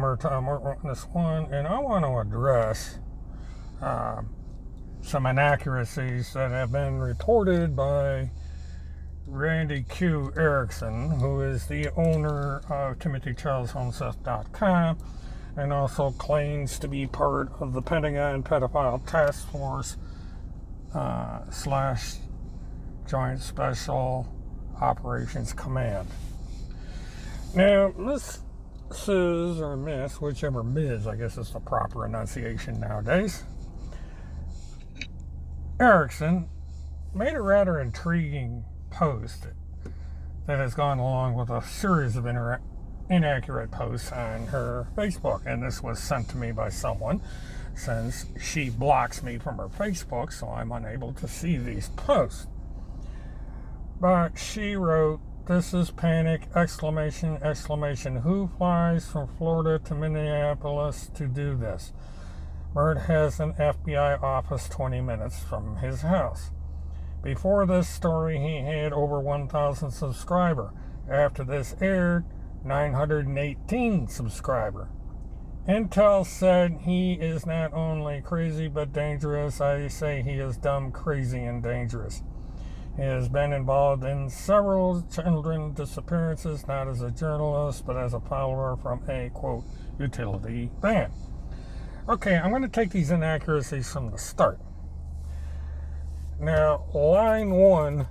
disclaimer, Tom on this one, and I want to address some inaccuracies that have been reported by Randy Q. ERICKSON, who is the owner of TimothyCharlesHomeseth.com and also claims to be part of the Pentagon Pedophile Task Force / Joint Special Operations Command. Now, Miss, whichever Ms, I guess is the proper enunciation nowadays, ERICKSON made a rather intriguing post that has gone along with a series of inaccurate posts on her Facebook, and this was sent to me by someone since she blocks me from her Facebook, so I'm unable to see these posts. But she wrote, "This is panic, exclamation, exclamation. Who flies from Florida to Minneapolis to do this? Mert has an FBI office 20 minutes from his house. Before this story, he had over 1,000 subscribers. After this aired, 918 subscribers. Intel said he is not only crazy but dangerous. I say he is dumb, crazy, and dangerous. He has been involved in several children disappearances, not as a journalist, but as a follower from a, quote, utility van." Okay, I'm going to take these inaccuracies from the start. Now, line 1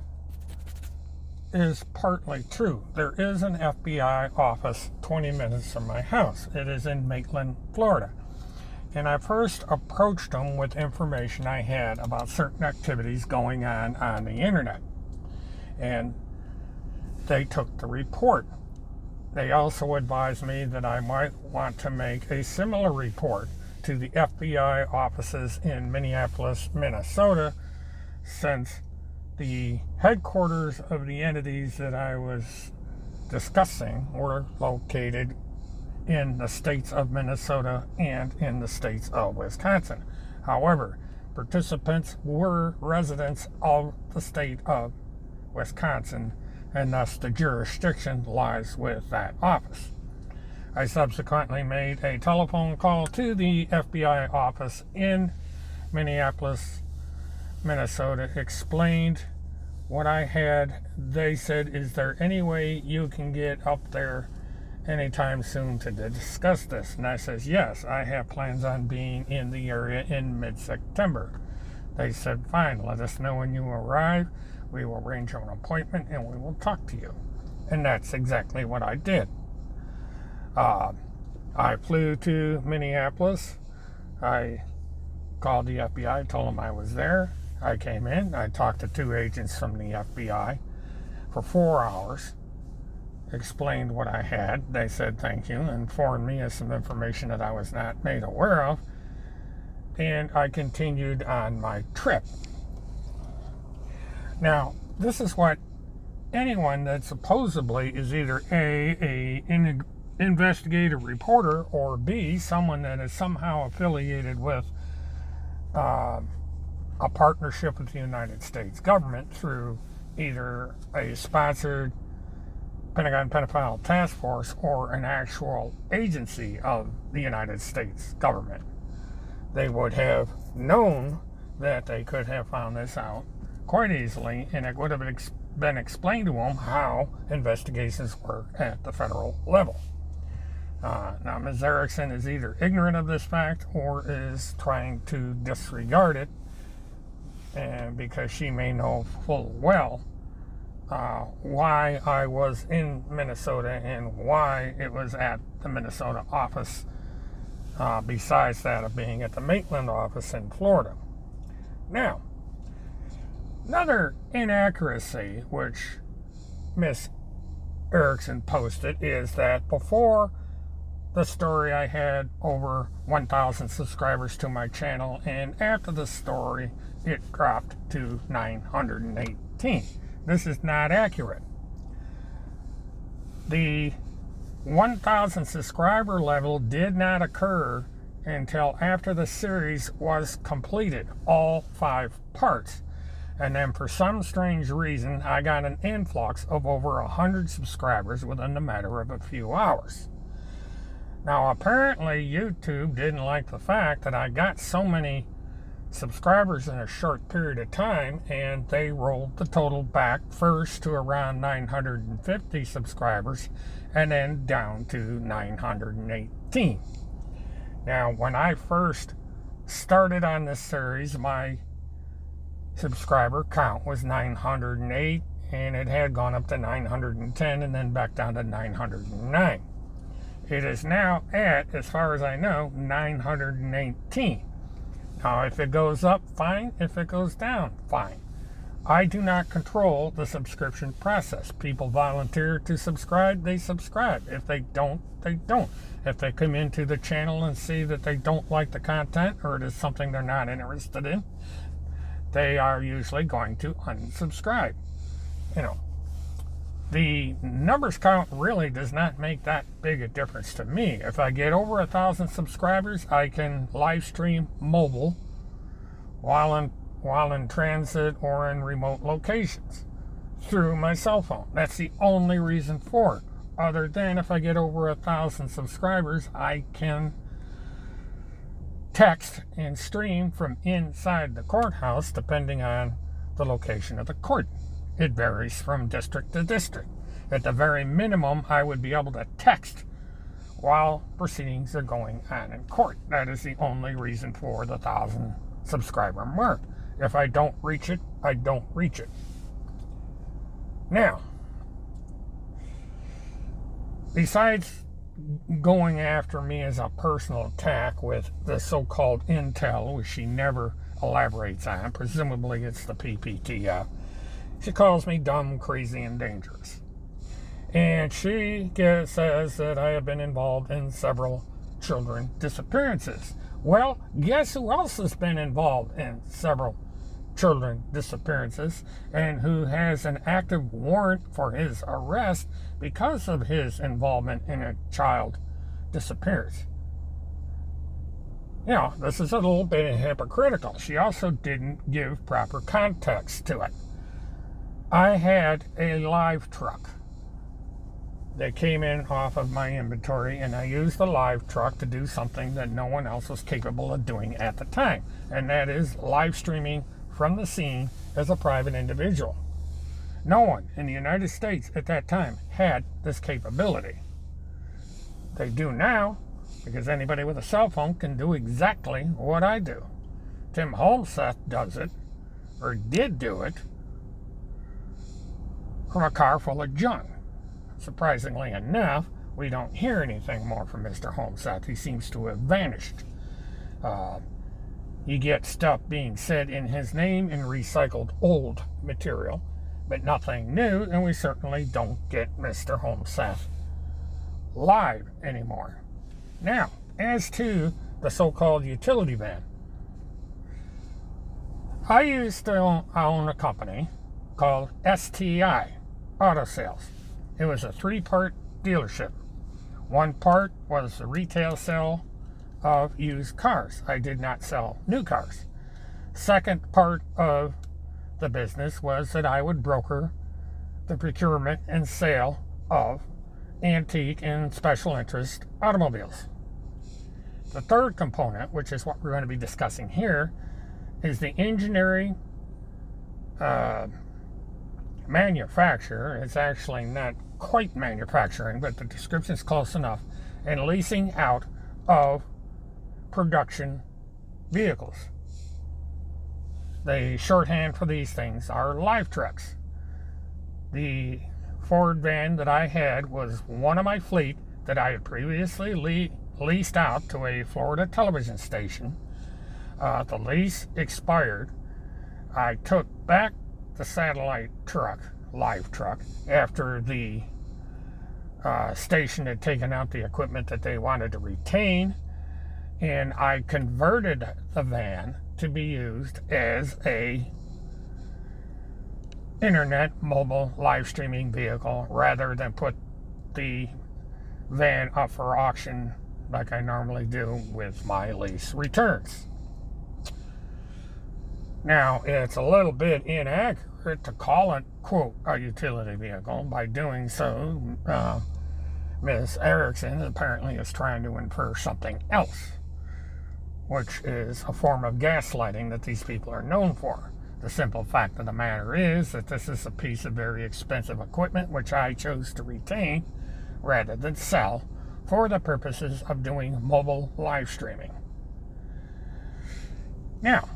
is partly true. There is an FBI office 20 minutes from my house. It is in Maitland, Florida. And I first approached them with information I had about certain activities going on the internet. And they took the report. They also advised me that I might want to make a similar report to the FBI offices in Minneapolis, Minnesota, since the headquarters of the entities that I was discussing were located in the states of Minnesota and in the states of Wisconsin. However, participants were residents of the state of Wisconsin, and thus the jurisdiction lies with that office. I subsequently made a telephone call to the FBI office in Minneapolis, Minnesota, explained what I had. They said, "Is there any way you can get up there anytime soon to discuss this?" And I says, "Yes, I have plans on being in the area in mid-September." They said, "Fine, let us know when you arrive. We will arrange an appointment and we will talk to you." And that's exactly what I did. I flew to Minneapolis. I called the FBI, told them I was there. I came in. I talked to 2 agents from the FBI for 4 hours, explained what I had. They said thank you, informed me of some information that I was not made aware of, and I continued on my trip. Now, this is what anyone that supposedly is either an investigative reporter, or B, someone that is somehow affiliated with a partnership with the United States government through either a sponsored Pentagon Pedophile Task Force or an actual agency of the United States government. They would have known that they could have found this out quite easily, and it would have been explained to them how investigations work at the federal level. Now, Ms. ERICKSON is either ignorant of this fact or is trying to disregard it, and because she may know full well why I was in Minnesota and why it was at the Minnesota office, besides that of being at the Maitland office in Florida. Now, another inaccuracy which Ms. ERICKSON posted is that before the story I had over 1,000 subscribers to my channel, and after the story it dropped to 918. This is not accurate. The 1,000 subscriber level did not occur until after the series was completed, all 5 parts. And then for some strange reason, I got an influx of over 100 subscribers within the matter of a few hours. Now, apparently, YouTube didn't like the fact that I got so many subscribers in a short period of time, and they rolled the total back first to around 950 subscribers and then down to 918. Now, when I first started on this series, my subscriber count was 908, and it had gone up to 910 and then back down to 909. It is now at, as far as I know, 918. Now, if it goes up, fine. If it goes down, fine. I do not control the subscription process. People volunteer to subscribe, they subscribe. If they don't, they don't. If they come into the channel and see that they don't like the content or it is something they're not interested in, they are usually going to unsubscribe. You know, the numbers count really does not make that big a difference to me. If I get over 1,000 subscribers, I can live stream mobile while in transit or in remote locations through my cell phone. That's the only reason for it. Other than if I get over 1,000 subscribers, I can text and stream from inside the courthouse depending on the location of the court. It varies from district to district. At the very minimum, I would be able to text while proceedings are going on in court. That is the only reason for the 1,000 subscriber mark. If I don't reach it, I don't reach it. Now, besides going after me as a personal attack with the so-called intel, which she never elaborates on, presumably it's the PPTF, she calls me dumb, crazy, and dangerous. And she says that I have been involved in several children disappearances. Well, guess who else has been involved in several children disappearances and who has an active warrant for his arrest because of his involvement in a child disappearance? You know, this is a little bit hypocritical. She also didn't give proper context to it. I had a live truck that came in off of my inventory, and I used the live truck to do something that no one else was capable of doing at the time, and that is live streaming from the scene as a private individual. No one in the United States at that time had this capability. They do now, because anybody with a cell phone can do exactly what I do. Tim Holmseth does it, or did do it, from a car full of junk. Surprisingly enough, we don't hear anything more from Mr. Holmseth. He seems to have vanished. You get stuff being said in his name in recycled old material, but nothing new, and we certainly don't get Mr. Holmseth live anymore. Now, as to the so-called utility van, I used to own a company called STI Auto Sales. It was a 3-part dealership. One part was the retail sale of used cars. I did not sell new cars. Second part of the business was that I would broker the procurement and sale of antique and special interest automobiles. The third component, which is what we're going to be discussing here, is the engineering manufacture. It's actually not quite manufacturing, but the description is close enough, and leasing out of production vehicles. The shorthand for these things are live trucks. The Ford van that I had was one of my fleet that I had previously leased out to a Florida television station. The lease expired. I took back the satellite truck, live truck, after the station had taken out the equipment that they wanted to retain, and I converted the van to be used as a internet mobile live streaming vehicle rather than put the van up for auction like I normally do with my lease returns. Now, it's a little bit inaccurate to call it, quote, a utility vehicle. By doing so, Ms. Erickson apparently is trying to infer something else, which is a form of gaslighting that these people are known for. The simple fact of the matter is that this is a piece of very expensive equipment which I chose to retain rather than sell for the purposes of doing mobile live streaming. Now,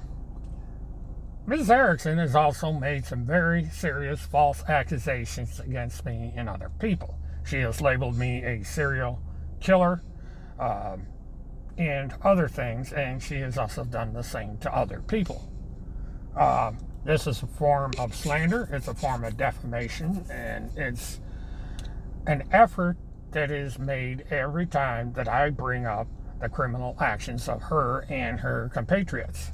Ms. Erickson has also made some very serious false accusations against me and other people. She has labeled me a serial killer and other things, and she has also done the same to other people. This is a form of slander, it's a form of defamation, and it's an effort that is made every time that I bring up the criminal actions of her and her compatriots.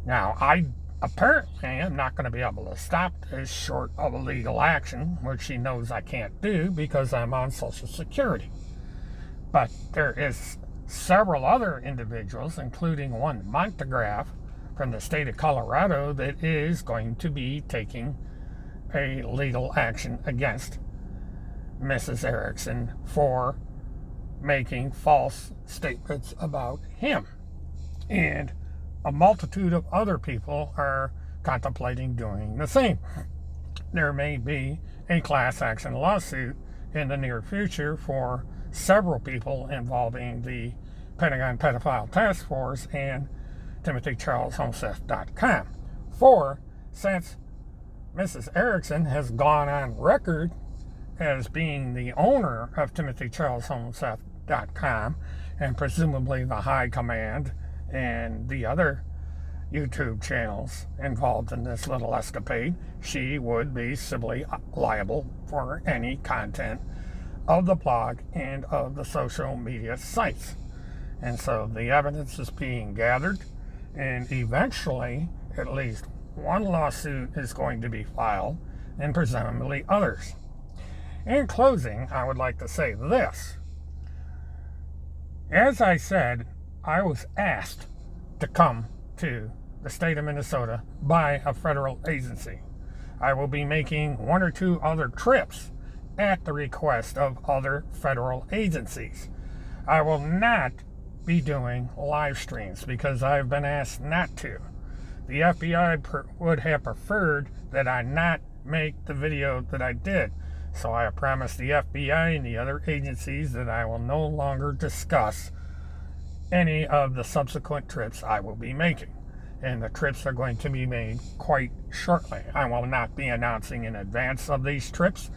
Now, I apparently am not going to be able to stop this short of a legal action, which she knows I can't do because I'm on Social Security. But there is several other individuals, including one Montegraph from the state of Colorado, that is going to be taking a legal action against Mrs. Erickson for making false statements about him. And a multitude of other people are contemplating doing the same. There may be a class action lawsuit in the near future for several people involving the Pentagon Pedophile Task Force and TimothyCharlesHomeseth.com. Since Mrs. Erickson has gone on record as being the owner of TimothyCharlesHomeseth.com and presumably the high command and the other YouTube channels involved in this little escapade, she would be civilly liable for any content of the blog and of the social media sites. And so the evidence is being gathered, and eventually at least one lawsuit is going to be filed, and presumably others. In closing, I would like to say this. As I said, I was asked to come to the state of Minnesota by a federal agency. I will be making one or two other trips at the request of other federal agencies. I will not be doing live streams because I've been asked not to. The FBI would have preferred that I not make the video that I did. So I have promised the FBI and the other agencies that I will no longer discuss any of the subsequent trips I will be making. And the trips are going to be made quite shortly. I will not be announcing in advance of these trips,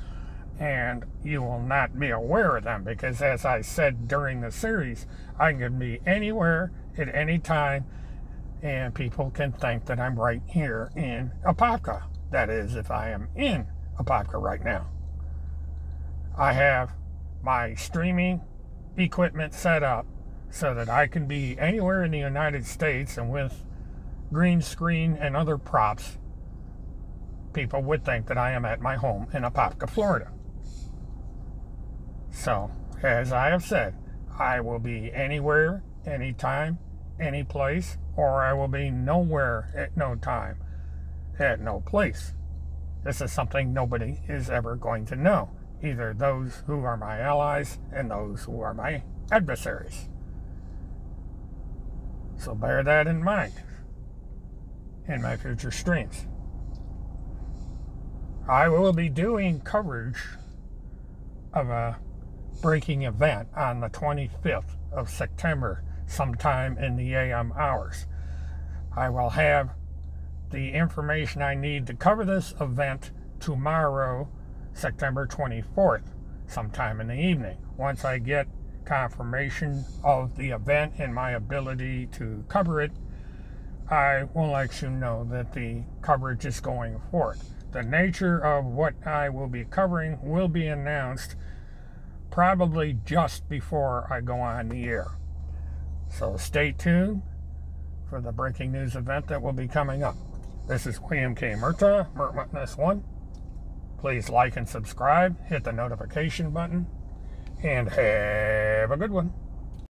and you will not be aware of them because, as I said during the series, I can be anywhere at any time, and people can think that I'm right here in Apopka. That is, if I am in Apopka right now. I have my streaming equipment set up so that I can be anywhere in the United States, and with green screen and other props, people would think that I am at my home in Apopka, Florida. So, as I have said, I will be anywhere, anytime, any place, or I will be nowhere at no time, at no place. This is something nobody is ever going to know, either those who are my allies and those who are my adversaries. So bear that in mind in my future streams. I will be doing coverage of a breaking event on the 25th of September, sometime in the AM hours. I will have the information I need to cover this event tomorrow, September 24th, sometime in the evening. Once I get confirmation of the event and my ability to cover it, I will let you know that the coverage is going forth. The nature of what I will be covering will be announced probably just before I go on the air. So stay tuned for the breaking news event that will be coming up. This is William K. Murtaugh, Witness1. Please like and subscribe, hit the notification button, and have a good one.